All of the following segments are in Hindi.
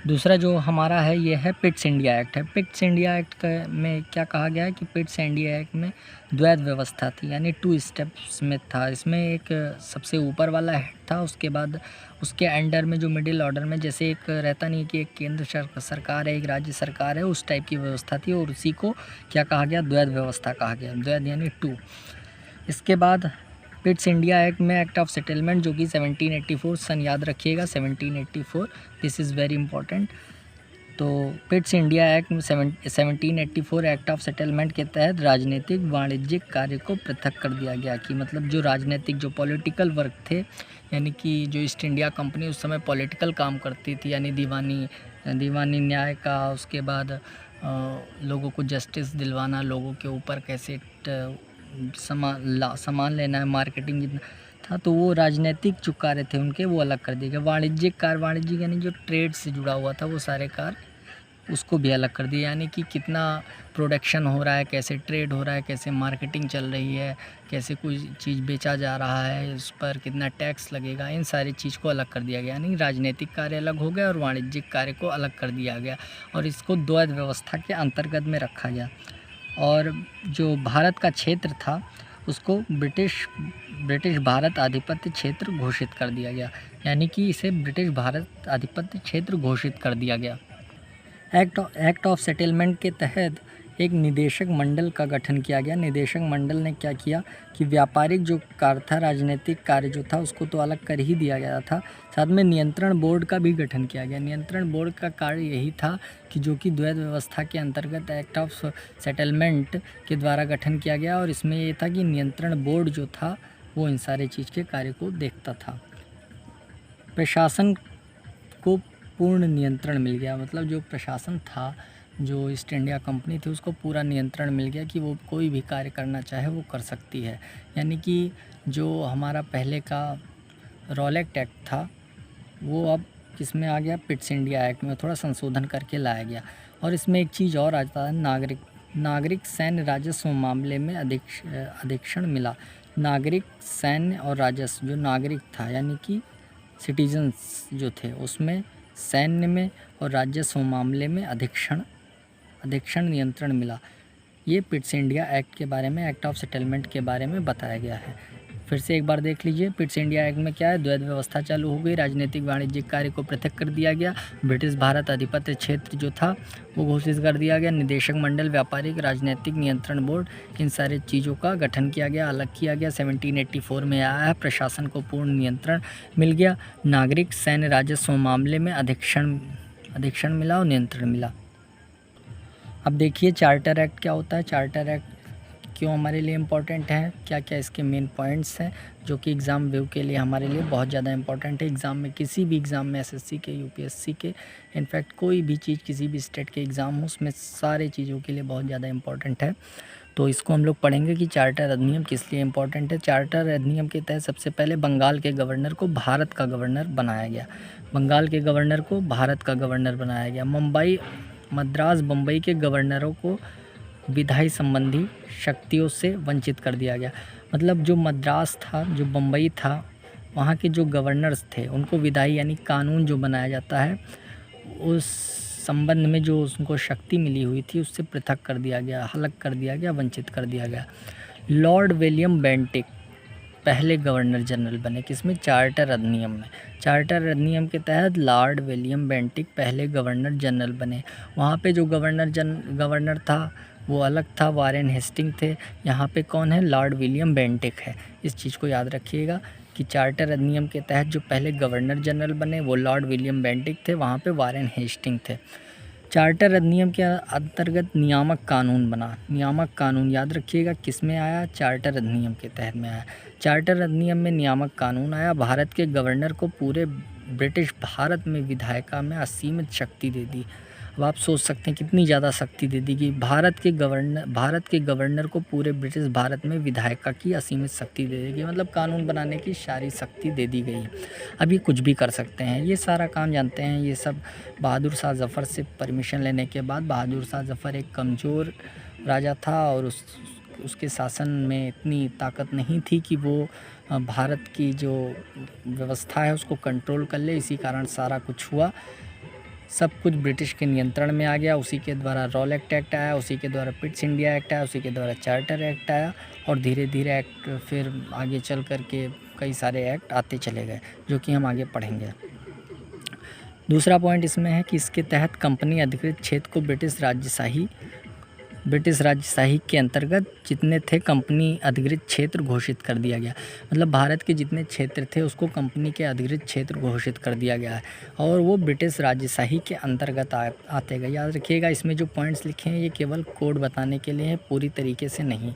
दूसरा जो हमारा है ये है पिट्स इंडिया एक्ट है। पिट्स इंडिया एक्ट में क्या कहा गया है कि पिट्स इंडिया एक्ट में द्वैध व्यवस्था थी, यानी 2 स्टेप्स में था। इसमें एक सबसे ऊपर वाला हेड था, उसके बाद उसके अंडर में जो मिडिल ऑर्डर में जैसे एक रहता नहीं कि एक केंद्र सरकार है, एक राज्य सरकार है, उस टाइप की व्यवस्था थी और उसी को क्या कहा गया, द्वैध व्यवस्था कहा गया। द्वैध यानी 2। इसके बाद पिट्स इंडिया एक्ट में एक्ट ऑफ सेटलमेंट जो कि 1784 सन याद रखिएगा, 1784, दिस इज़ वेरी इंपॉर्टेंट। तो पिट्स इंडिया एक्ट में 1784 एक्ट ऑफ सेटलमेंट के तहत राजनीतिक वाणिज्यिक कार्य को पृथक कर दिया गया कि मतलब जो राजनीतिक जो पॉलिटिकल वर्क थे, यानी कि जो ईस्ट इंडिया कंपनी उस समय पॉलिटिकल काम करती थी, यानी दीवानी न्याय का, उसके बाद लोगों को जस्टिस दिलवाना, लोगों के ऊपर कैसे सामान लेना है, मार्केटिंग जितना था, तो वो राजनीतिक जो कार्य थे उनके वो अलग कर दिए गए। वाणिज्यिक यानी जो ट्रेड से जुड़ा हुआ था वो सारे कार्य उसको भी अलग कर दिया, यानी कि कितना प्रोडक्शन हो रहा है, कैसे ट्रेड हो रहा है, कैसे मार्केटिंग चल रही है, कैसे कोई चीज़ बेचा जा रहा है, उस पर कितना टैक्स लगेगा, इन सारी चीज़ को अलग कर दिया गया। यानी राजनीतिक कार्य अलग हो गया और वाणिज्यिक कार्य को अलग कर दिया गया और इसको द्वैध व्यवस्था के अंतर्गत में रखा गया। और जो भारत का क्षेत्र था उसको ब्रिटिश भारत आधिपत्य क्षेत्र घोषित कर दिया गया, यानी कि इसे ब्रिटिश भारत आधिपत्य क्षेत्र घोषित कर दिया गया। एक्ट ऑफ सेटलमेंट के तहत एक निदेशक मंडल का गठन किया गया। निदेशक मंडल ने क्या किया कि व्यापारिक जो कार्य था, राजनीतिक कार्य जो था, उसको तो अलग कर ही दिया गया था, साथ में नियंत्रण बोर्ड का भी गठन किया गया। नियंत्रण बोर्ड का कार्य यही था कि जो कि द्वैध व्यवस्था के अंतर्गत एक्ट ऑफ सेटलमेंट के द्वारा गठन किया गया और इसमें ये था कि नियंत्रण बोर्ड जो था वो इन सारे चीज़ के कार्य को देखता था। प्रशासन को पूर्ण नियंत्रण मिल गया, मतलब जो प्रशासन था, जो ईस्ट इंडिया कंपनी थी, उसको पूरा नियंत्रण मिल गया कि वो कोई भी कार्य करना चाहे वो कर सकती है। यानी कि जो हमारा पहले का रॉलेट एक्ट था वो अब किसमें आ गया, पिट्स इंडिया एक्ट में थोड़ा संशोधन करके लाया गया। और इसमें एक चीज़ और आता है, नागरिक सैन्य राजस्व मामले में अधीक्षण मिला। नागरिक सैन्य और राजस्व, जो नागरिक था यानी कि सिटीजन्स जो थे, उसमें सैन्य में और राजस्व मामले में अधीक्षण नियंत्रण मिला। ये पिट्स इंडिया एक्ट के बारे में, एक्ट ऑफ सेटलमेंट के बारे में बताया गया है। फिर से एक बार देख लीजिए, पिट्स इंडिया एक्ट में क्या है, द्वैध व्यवस्था चालू हो गई, राजनीतिक वाणिज्यिक कार्य को पृथक कर दिया गया, ब्रिटिश भारत आधिपत्य क्षेत्र जो था वो घोषित कर दिया गया, निदेशक मंडल, व्यापारिक, राजनीतिक नियंत्रण बोर्ड, इन सारे चीज़ों का गठन किया गया, अलग किया गया। 1784 में आया है, प्रशासन को पूर्ण नियंत्रण मिल गया, नागरिक सैन्य राजस्व मामले में अधीक्षण मिला और नियंत्रण मिला। अब देखिए चार्टर एक्ट क्या होता है। चार्टर एक्ट क्यों हमारे लिए इम्पोर्टेंट है, क्या क्या इसके मेन पॉइंट्स हैं जो कि एग्ज़ाम व्यू के लिए हमारे लिए बहुत ज़्यादा इंपॉर्टेंट है। एग्ज़ाम में, किसी भी एग्ज़ाम में, एसएससी के, यूपीएससी के, इनफैक्ट कोई भी चीज़, किसी भी स्टेट के एग्ज़ाम हो, उसमें सारे चीज़ों के लिए बहुत ज़्यादा इंपॉर्टेंट है। तो इसको हम लोग पढ़ेंगे कि चार्टर अधिनियम किस लिए इम्पोर्टेंट है। चार्टर अधिनियम के तहत सबसे पहले बंगाल के गवर्नर को भारत का गवर्नर बनाया गया। बंगाल के गवर्नर को भारत का गवर्नर बनाया गया। मद्रास बम्बई के गवर्नरों को विधायी संबंधी शक्तियों से वंचित कर दिया गया। मतलब जो मद्रास था, जो बम्बई था, वहाँ के जो गवर्नर्स थे उनको विधायी यानी कानून जो बनाया जाता है उस संबंध में जो उनको शक्ति मिली हुई थी उससे पृथक कर दिया गया, अलग कर दिया गया, वंचित कर दिया गया। लॉर्ड विलियम बेंटिक पहले गवर्नर जनरल बने, किसमें, चार्टर अधिनियम में। चार्टर अधिनियम के तहत लॉर्ड विलियम बेंटिक पहले गवर्नर जनरल बने। वहाँ पे जो गवर्नर था वो अलग था, वारेन हेस्टिंग थे। यहाँ पे कौन है, लॉर्ड विलियम बेंटिक है। इस चीज़ को याद रखिएगा कि चार्टर अधिनियम के तहत जो पहले गवर्नर जनरल बने वो लॉर्ड विलियम बेंटिक थे, वहाँ पे वारेन हेस्टिंग थे। चार्टर अधिनियम के अंतर्गत नियामक कानून बना। नियामक कानून याद रखिएगा किस में आया, चार्टर अधिनियम के तहत में आया। चार्टर अधिनियम में नियामक कानून आया, भारत के गवर्नर को पूरे ब्रिटिश भारत में विधायिका में असीमित शक्ति दे दी। अब आप सोच सकते हैं कितनी ज़्यादा शक्ति दे दी कि भारत के गवर्नर को पूरे ब्रिटिश भारत में विधायिका की असीमित शक्ति दे देगी, मतलब कानून बनाने की सारी शक्ति दे दी गई। अब ये कुछ भी कर सकते हैं, ये सारा काम जानते हैं। ये सब बहादुर शाह ज़फ़र से परमिशन लेने के बाद, बहादुर शाह ज़फ़र एक कमज़ोर राजा था और उसके शासन में इतनी ताकत नहीं थी कि वो भारत की जो व्यवस्था है उसको कंट्रोल कर ले, इसी कारण सारा कुछ हुआ। सब कुछ ब्रिटिश के नियंत्रण में आ गया। उसी के द्वारा रॉलेट एक्ट आया, उसी के द्वारा पिट्स इंडिया एक्ट आया, उसी के द्वारा चार्टर एक्ट आया और धीरे धीरे एक्ट फिर आगे चल कर के कई सारे एक्ट आते चले गए, जो कि हम आगे पढ़ेंगे। दूसरा पॉइंट इसमें है कि इसके तहत कंपनी अधिकृत क्षेत्र को ब्रिटिश राजशाही के अंतर्गत जितने थे कंपनी अधिकृत क्षेत्र घोषित कर दिया गया। मतलब भारत के जितने क्षेत्र थे उसको कंपनी के अधिकृत क्षेत्र घोषित कर दिया गया है और वो ब्रिटिश राजशाही के अंतर्गत आते गए। याद रखिएगा, इसमें जो पॉइंट्स लिखे हैं ये केवल कोड बताने के लिए है, पूरी तरीके से नहीं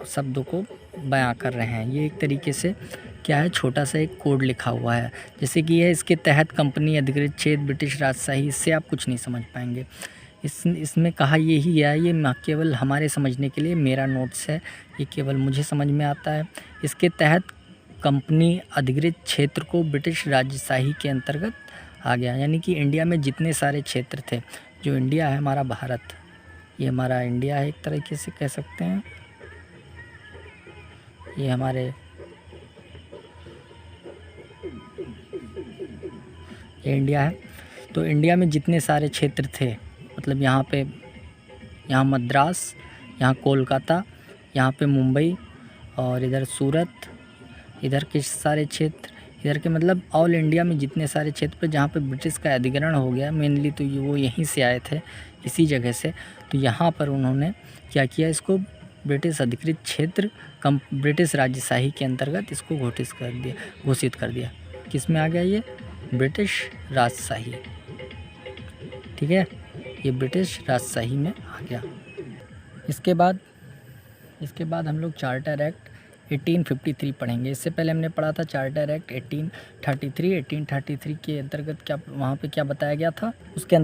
शब्दों को बयां कर रहे हैं। ये एक तरीके से क्या है, छोटा सा एक कोड लिखा हुआ है। जैसे कि यह इसके तहत कंपनी अधिकृत क्षेत्र ब्रिटिश राजशाही, इससे आप कुछ नहीं समझ पाएंगे। इसमें कहा यही है, ये केवल हमारे समझने के लिए मेरा नोट्स है, ये केवल मुझे समझ में आता है। इसके तहत कंपनी अधिकृत क्षेत्र को ब्रिटिश राजशाही के अंतर्गत आ गया। यानी कि इंडिया में जितने सारे क्षेत्र थे, जो इंडिया है हमारा भारत, ये हमारा इंडिया है एक तरीके से कह सकते हैं, ये हमारे ये इंडिया है। तो इंडिया में जितने सारे क्षेत्र थे, मतलब यहाँ मद्रास, यहाँ कोलकाता, यहाँ पे मुंबई और इधर सूरत, इधर के सारे क्षेत्र, इधर के मतलब ऑल इंडिया में जितने सारे क्षेत्र पर जहाँ पे ब्रिटिश का अधिग्रहण हो गया, मेनली तो वो यहीं से आए थे, इसी जगह से। तो यहाँ पर उन्होंने क्या किया, इसको ब्रिटिश अधिकृत क्षेत्र ब्रिटिश राजशाही के अंतर्गत इसको घोषित कर दिया। किस में आ गया ये, ब्रिटिश राजशाही, ठीक है, ये ब्रिटिश राजशाही में आ गया। इसके बाद हम लोग चार्टर एक्ट 1853 पढ़ेंगे। इससे पहले हमने पढ़ा था चार्टर एक्ट 1833 के अंतर्गत क्या वहाँ पे क्या बताया गया था, उसके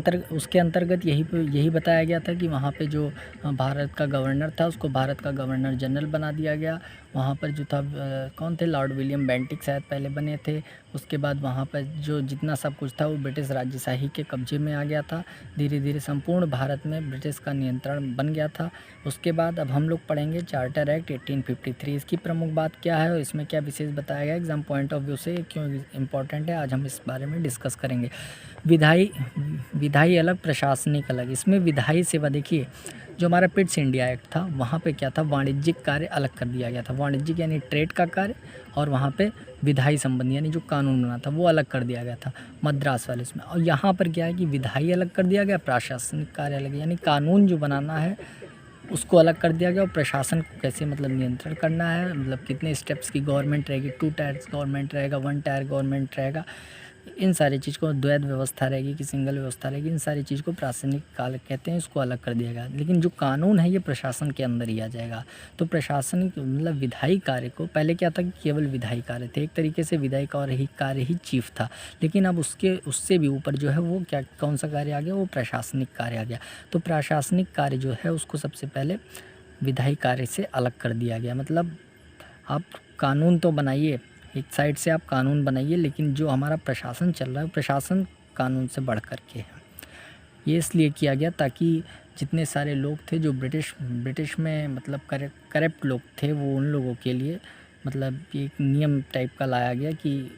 अंतर्गत यही बताया गया था कि वहाँ पे जो भारत का गवर्नर था उसको भारत का गवर्नर जनरल बना दिया गया। वहाँ पर जो था कौन थे, लॉर्ड विलियम बेंटिक शायद पहले बने थे। उसके बाद वहाँ पर जो जितना सब कुछ था वो ब्रिटिश राजशाही के कब्जे में आ गया था। धीरे धीरे संपूर्ण भारत में ब्रिटिश का नियंत्रण बन गया था। उसके बाद अब हम लोग पढ़ेंगे चार्टर एक्ट 1853। इसकी प्रमुख बात क्या है और इसमें क्या विशेष बताया गया, एग्जाम पॉइंट ऑफ व्यू से क्यों इम्पोर्टेंट है, आज हम इस बारे में डिस्कस करेंगे। विधायी अलग, प्रशासनिक अलग। इसमें विधायी सेवा देखिए, जो हमारा पिट्स इंडिया एक्ट था वहाँ पे क्या था, वाणिज्यिक कार्य अलग कर दिया गया था। वाणिज्यिक यानी ट्रेड का कार्य, और वहाँ पे विधायी संबंधी यानी जो कानून बना था वो अलग कर दिया गया था मद्रास वाले इसमें। और यहाँ पर क्या है कि विधायी अलग कर दिया गया, प्रशासनिक कार्य अलग, यानी कानून जो बनाना है उसको अलग कर दिया गया और प्रशासन को कैसे मतलब नियंत्रण करना है, मतलब कितने स्टेप्स की गवर्नमेंट रहेगी, 2 टायर्स गवर्नमेंट रहेगा, 1 टायर गवर्नमेंट रहेगा, इन सारी चीज़ को द्वैध व्यवस्था रहेगी कि सिंगल व्यवस्था रहेगी, इन सारी चीज़ को प्रासंगिक काल कहते हैं, इसको अलग कर दिया गया। लेकिन जो कानून है ये प्रशासन के अंदर ही आ जाएगा। तो प्रशासनिक मतलब विधायी कार्य को, पहले क्या था कि केवल विधायी कार्य थे, एक तरीके से विधायी कार्य ही चीफ था। लेकिन अब उससे भी ऊपर जो है वो क्या, कौन सा कार्य आ गया, वो प्रशासनिक कार्य आ गया। तो प्रशासनिक कार्य जो है उसको सबसे पहले विधायी कार्य से अलग कर दिया गया। मतलब आप कानून तो बनाइए, एक साइड से आप कानून बनाइए, लेकिन जो हमारा प्रशासन चल रहा है प्रशासन कानून से बढ़ कर के है। ये इसलिए किया गया ताकि जितने सारे लोग थे जो ब्रिटिश में मतलब करप्ट लोग थे, वो उन लोगों के लिए मतलब एक नियम टाइप का लाया गया कि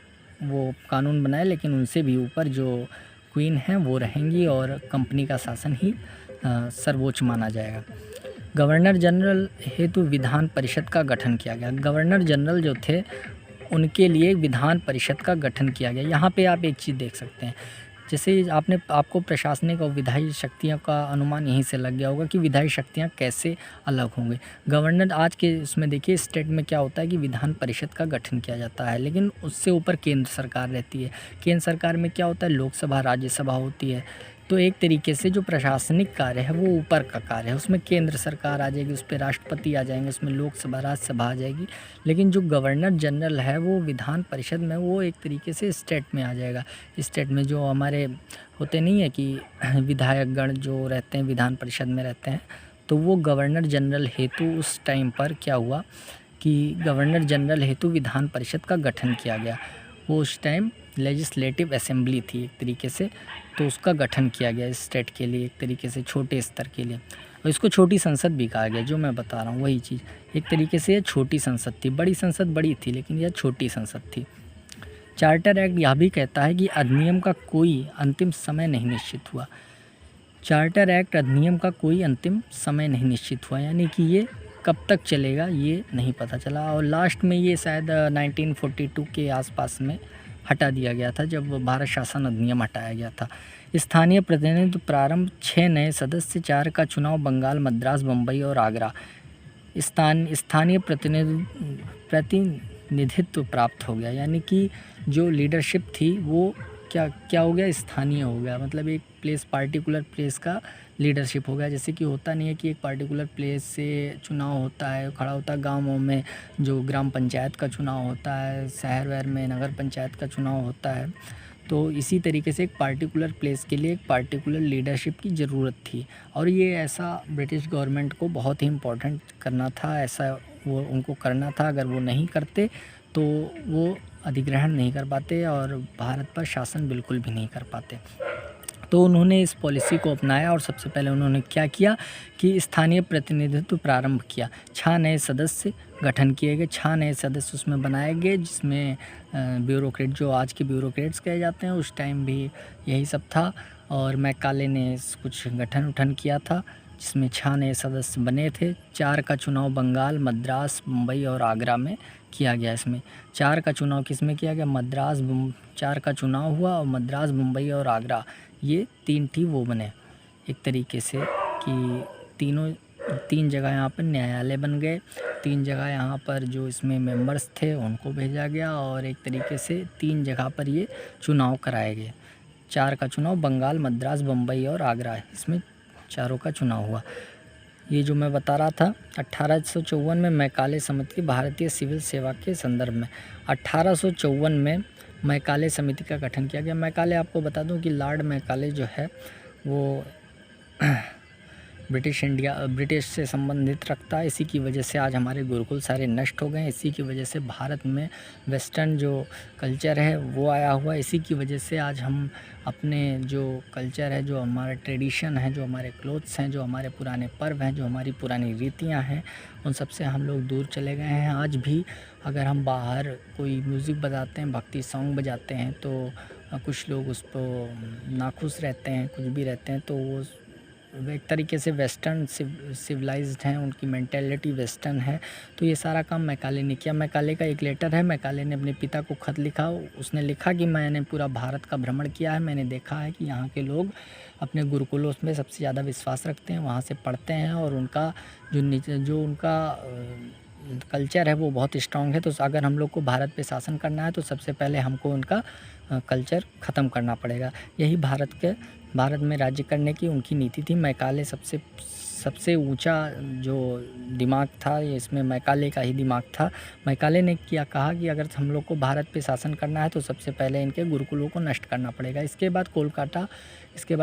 वो कानून बनाए, लेकिन उनसे भी ऊपर जो क्वीन हैं वो रहेंगी और कंपनी का शासन ही सर्वोच्च माना जाएगा। गवर्नर जनरल हेतु विधान परिषद का गठन किया गया। गवर्नर जनरल जो थे उनके लिए विधान परिषद का गठन किया गया। यहाँ पे आप एक चीज़ देख सकते हैं, जैसे आपको प्रशासनिक और विधायी शक्तियों का अनुमान यहीं से लग गया होगा कि विधायी शक्तियाँ कैसे अलग होंगे। गवर्नर आज के इसमें देखिए स्टेट में क्या होता है कि विधान परिषद का गठन किया जाता है, लेकिन उससे ऊपर केंद्र सरकार रहती है। केंद्र सरकार में क्या होता है, लोकसभा राज्यसभा होती है। तो एक तरीके से जो प्रशासनिक कार्य है वो ऊपर का कार्य है, उसमें केंद्र सरकार आ जाएगी, उस पर राष्ट्रपति आ जाएंगे, उसमें लोकसभा राज्यसभा आ जाएगी। लेकिन जो गवर्नर जनरल है वो विधान परिषद में, वो एक तरीके से स्टेट में आ जाएगा। स्टेट में जो हमारे होते नहीं है कि विधायकगण जो रहते हैं विधान परिषद में रहते हैं, तो वो गवर्नर जनरल हेतु उस टाइम पर क्या हुआ कि गवर्नर जनरल हेतु विधान परिषद का गठन किया गया। वो उस टाइम लेजिस्लेटिव असेंबली थी एक तरीके से, तो उसका गठन किया गया इस स्टेट के लिए, एक तरीके से छोटे स्तर के लिए। और इसको छोटी संसद भी कहा गया, जो मैं बता रहा हूँ वही चीज़। एक तरीके से ये छोटी संसद थी, बड़ी संसद बड़ी थी लेकिन यह छोटी संसद थी। चार्टर एक्ट यह भी कहता है कि अधिनियम का कोई अंतिम समय नहीं निश्चित हुआ। चार्टर एक्ट अधिनियम का कोई अंतिम समय नहीं निश्चित हुआ, यानी कि ये कब तक चलेगा ये नहीं पता चला। और लास्ट में ये शायद 1942 के आसपास में हटा दिया गया था, जब भारत शासन अधिनियम हटाया गया था। स्थानीय प्रतिनिधित्व प्रारंभ 6 नए सदस्य, 4 का चुनाव बंगाल, मद्रास, बम्बई और आगरा। स्थानीय प्रतिनिधित्व प्राप्त हो गया, यानी कि जो लीडरशिप थी वो क्या हो गया, स्थानीय हो गया। मतलब एक प्लेस, पार्टिकुलर प्लेस का लीडरशिप हो गया। जैसे कि होता नहीं है कि एक पार्टिकुलर प्लेस से चुनाव होता है, खड़ा होता है गाँवों में, जो ग्राम पंचायत का चुनाव होता है, शहर वहर में नगर पंचायत का चुनाव होता है। तो इसी तरीके से एक पार्टिकुलर प्लेस के लिए एक पार्टिकुलर लीडरशिप की ज़रूरत थी, और ये ऐसा ब्रिटिश गवर्नमेंट को बहुत ही इम्पोर्टेंट करना था, ऐसा वो उनको करना था। अगर वो नहीं करते तो वो अधिग्रहण नहीं कर पाते और भारत पर शासन बिल्कुल भी नहीं कर पाते। तो उन्होंने इस पॉलिसी को अपनाया और सबसे पहले उन्होंने क्या किया कि स्थानीय प्रतिनिधित्व प्रारंभ किया। 6 नए सदस्य गठन किए गए, 6 नए सदस्य उसमें बनाए गए, जिसमें ब्यूरोक्रेट, जो आज के ब्यूरोक्रेट्स कहे जाते हैं, उस टाइम भी यही सब था। और मैकाले ने कुछ गठन किया था, जिसमें 6 नए सदस्य बने थे। 4 का चुनाव बंगाल, मद्रास, मुंबई और आगरा में किया गया। इसमें 4 का चुनाव किस में किया गया, 4 का चुनाव हुआ, और मद्रास, मुंबई और आगरा, ये 3 वो बने एक तरीके से कि 3 जगह यहाँ पर न्यायालय बन गए, 3 जगह यहाँ पर जो इसमें मेंबर्स थे उनको भेजा गया, और एक तरीके से 3 जगह पर ये चुनाव कराए गए। 4 का चुनाव बंगाल, मद्रास, बम्बई और आगरा, इसमें चारों का चुनाव हुआ। ये जो मैं बता रहा था, 1854 में मैकाले समिति की भारतीय सिविल सेवा के संदर्भ में 1854 में मैकाले समिति का गठन किया गया। मैकाले, आपको बता दूं कि लॉर्ड मैकाले जो है वो ब्रिटिश से संबंधित रखता है। इसी की वजह से आज हमारे गुरुकुल सारे नष्ट हो गए हैं। इसी की वजह से भारत में वेस्टर्न जो कल्चर है वो आया हुआ है। इसी की वजह से आज हम अपने जो कल्चर है, जो हमारा ट्रेडिशन है, जो हमारे क्लोथ्स हैं, जो हमारे पुराने पर्व हैं, जो हमारी पुरानी रीतियाँ हैं, उन सब से हम लोग दूर चले गए हैं। आज भी अगर हम बाहर कोई म्यूज़िक बजाते हैं, भक्ति सॉन्ग बजाते हैं, तो कुछ लोग उस पर नाखुश रहते हैं, कुछ भी रहते हैं, तो वो एक तरीके से वेस्टर्न सिविलाइज्ड हैं, उनकी मेंटेलिटी वेस्टर्न है। तो ये सारा काम मैकाले ने किया। मैकाले का एक लेटर है, मैकाले ने अपने पिता को खत लिखा। उसने लिखा कि मैंने पूरा भारत का भ्रमण किया है, मैंने देखा है कि यहाँ के लोग अपने गुरुकुलों में सबसे ज़्यादा विश्वास रखते हैं, वहाँ से पढ़ते हैं, और उनका जो उनका कल्चर है वो बहुत स्ट्रॉन्ग है। तो अगर हम लोग को भारत पे शासन करना है तो सबसे पहले हमको उनका कल्चर ख़त्म करना पड़ेगा। यही भारत में राज्य करने की उनकी नीति थी। मैकाले सबसे ऊंचा जो दिमाग था, ये इसमें मैकाले का ही दिमाग था। मैकाले ने कहा कि अगर हम लोग को भारत पे शासन करना है तो सबसे पहले इनके गुरुकुलों को नष्ट करना पड़ेगा। इसके बाद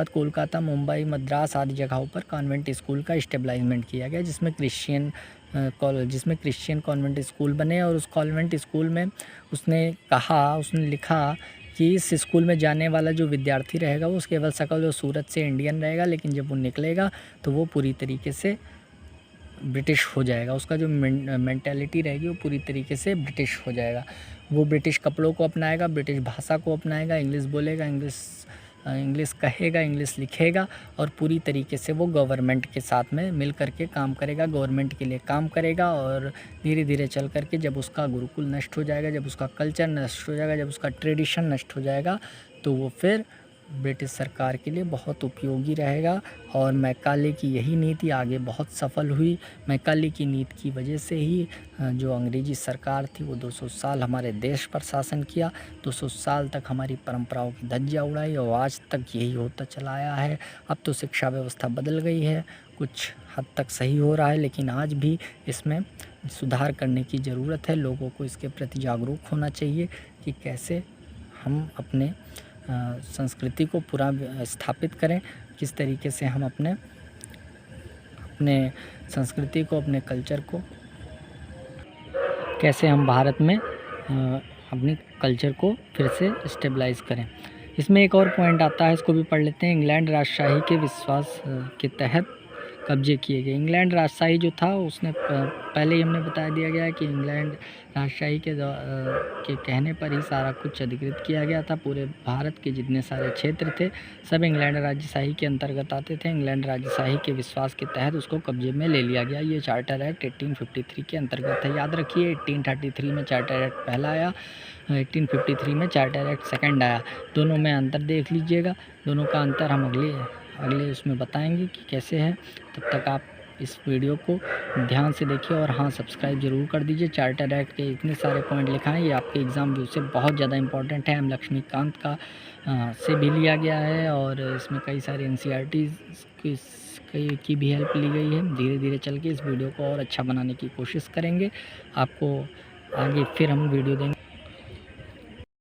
कोलकाता, मुंबई, मद्रास आदि जगहों पर कॉन्वेंट स्कूल का इस्टेब्लिशमेंट किया गया, जिसमें क्रिश्चियन कॉन्वेंट स्कूल बने। और उस कॉन्वेंट स्कूल में उसने लिखा कि इस स्कूल में जाने वाला जो विद्यार्थी रहेगा वो केवल शकल और सूरत से इंडियन रहेगा, लेकिन जब वो निकलेगा तो वो पूरी तरीके से ब्रिटिश हो जाएगा। उसका जो मेंटालिटी रहेगी वो पूरी तरीके से ब्रिटिश हो जाएगा। वो ब्रिटिश कपड़ों को अपनाएगा, ब्रिटिश भाषा को अपनाएगा, इंग्लिश बोलेगा, इंग्लिश कहेगा, इंग्लिश लिखेगा, और पूरी तरीके से वो गवर्नमेंट के साथ में मिल करके काम करेगा, गवर्नमेंट के लिए काम करेगा। और धीरे धीरे चल करके जब उसका गुरुकुल नष्ट हो जाएगा, जब उसका कल्चर नष्ट हो जाएगा, जब उसका ट्रेडिशन नष्ट हो जाएगा, तो वो फिर ब्रिटिश सरकार के लिए बहुत उपयोगी रहेगा। और मैकाले की यही नीति आगे बहुत सफल हुई। मैकाले की नीति की वजह से ही जो अंग्रेज़ी सरकार थी वो 200 साल हमारे देश पर शासन किया, 200 साल तक हमारी परंपराओं की धज्जियाँ उड़ाई, और आज तक यही होता चला आया है। अब तो शिक्षा व्यवस्था बदल गई है, कुछ हद तक सही हो रहा है, लेकिन आज भी इसमें सुधार करने की ज़रूरत है। लोगों को इसके प्रति जागरूक होना चाहिए कि कैसे हम अपने संस्कृति को पूरा स्थापित करें, किस तरीके से हम अपने संस्कृति को, अपने कल्चर को, कैसे हम भारत में अपने कल्चर को फिर से स्टेबलाइज करें। इसमें एक और पॉइंट आता है, इसको भी पढ़ लेते हैं। इंग्लैंड राजशाही के विश्वास के तहत कब्जे किए गए। इंग्लैंड राजशाही जो था उसने पहले ही हमने बता दिया गया कि इंग्लैंड राजशाही के कहने पर ही सारा कुछ अधिकृत किया गया था। पूरे भारत के जितने सारे क्षेत्र थे सब इंग्लैंड राजशाही के अंतर्गत आते थे। इंग्लैंड राजशाही के विश्वास के तहत उसको कब्जे में ले लिया गया। ये चार्टर एक्ट 1853 के अंतर्गत है। याद रखिए 1833 में चार्टर एक्ट पहला आया, 1853 में चार्टर एक्ट सेकंड आया। दोनों में अंतर देख लीजिएगा। दोनों का अंतर हम अगले उसमें बताएंगे कि कैसे है। तब तक आप इस वीडियो को ध्यान से देखिए और हाँ सब्सक्राइब जरूर कर दीजिए। चार्टर एक्ट के इतने सारे पॉइंट लिखा है, ये आपके एग्ज़ाम व्यू से बहुत ज़्यादा इंपॉर्टेंट है। एम लक्ष्मीकांत का से भी लिया गया है और इसमें कई सारे NCERT की भी हेल्प ली गई है। धीरे धीरे चल के इस वीडियो को और अच्छा बनाने की कोशिश करेंगे। आपको आगे फिर हम वीडियो देंगे।